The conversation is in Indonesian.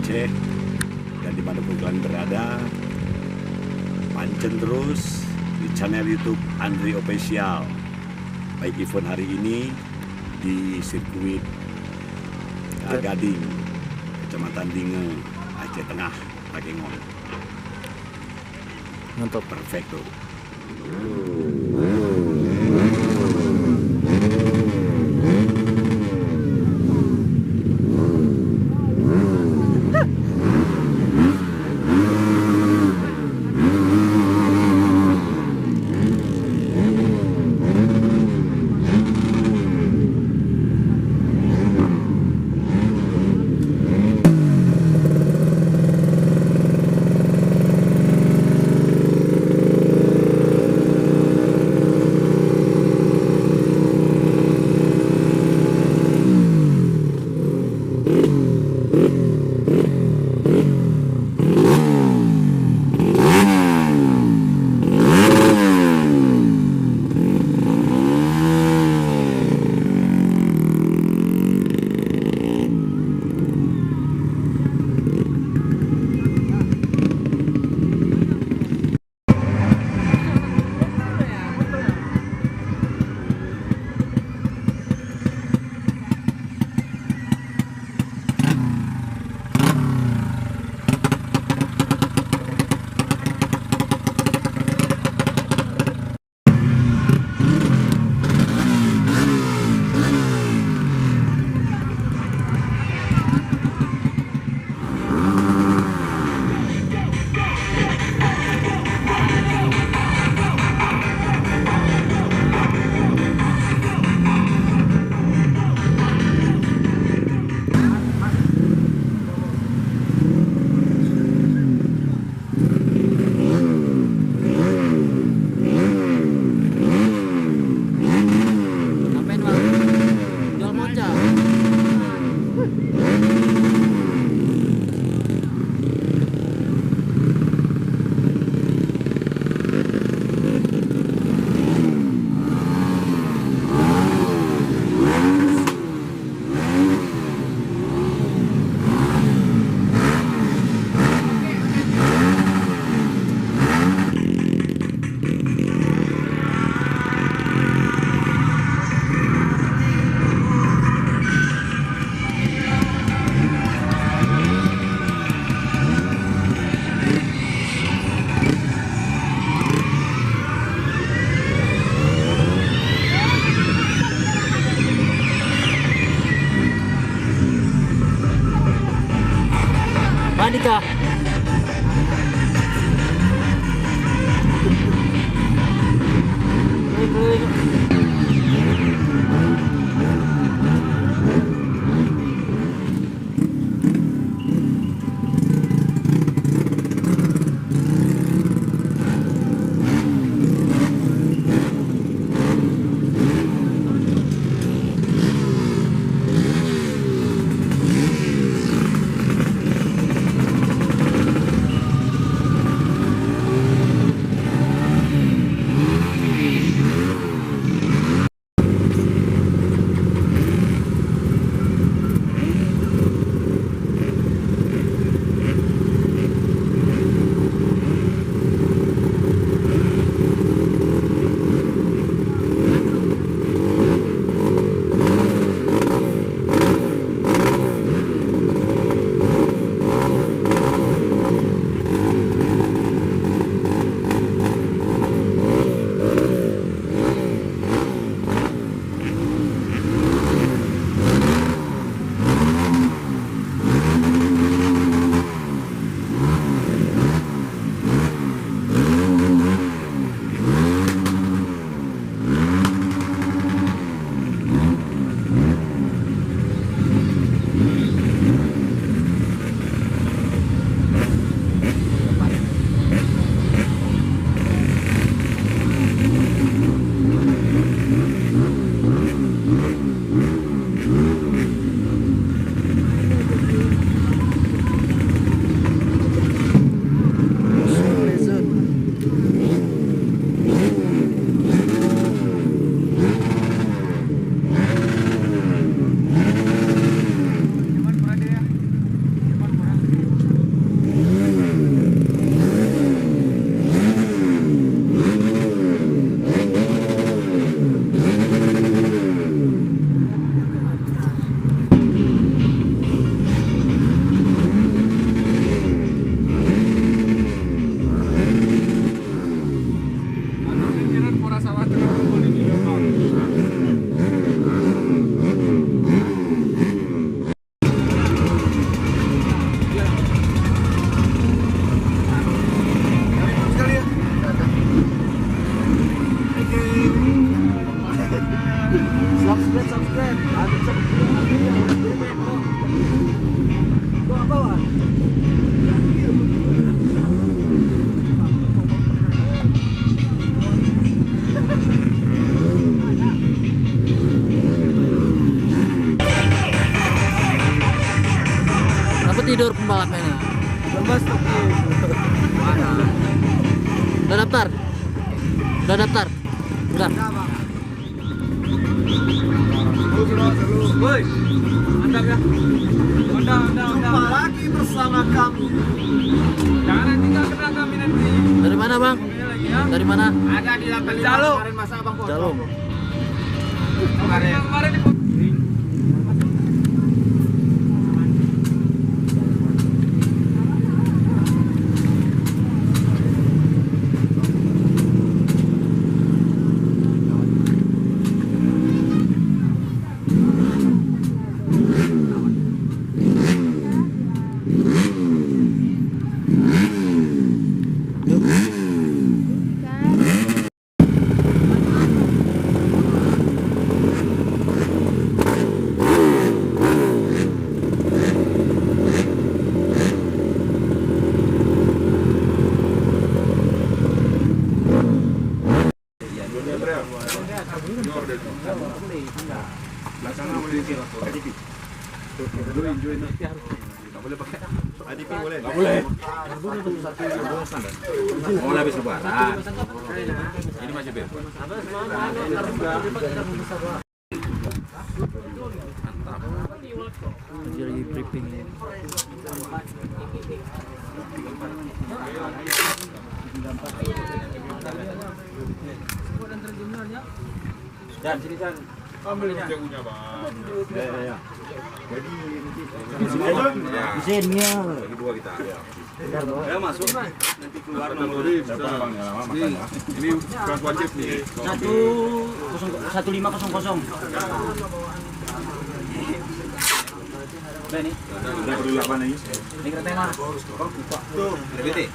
Aceh dan dimanapun kalian berada, pancen terus di channel YouTube Andri Official. Baik event hari ini di sirkuit Gading, Kecamatan Dinge, Aceh Tengah, Takengon. Mantap. Perfecto. Panika. sawah terlalu ini memang. Subscribe. Ada bawah. Apa tidur pembalapnya ini? Lemas tuh. Udah daftar? Udah daftar? Udah. Woi, mantap ya. Jumpa lagi bersama kami. Jangan tinggalkan kami nanti. Dari mana, Bang? Ini lagi ya. Dari mana? Ada di 85 Jaluk. kemarin masa abang foto. Jalung. Kemarin di Mau habis lebaran. Ini masih bebas. Dia lagi briefing. Dan sini San. ambil jagonya, Bang. Ya. Mesinnya. Bagi dua kita. Ya masuk. Nanti keluar nomor. Ini bukan wajib nih. 1500. Ini. Udah dulu apa nih? Ini kereta mana? Tuh, RBT.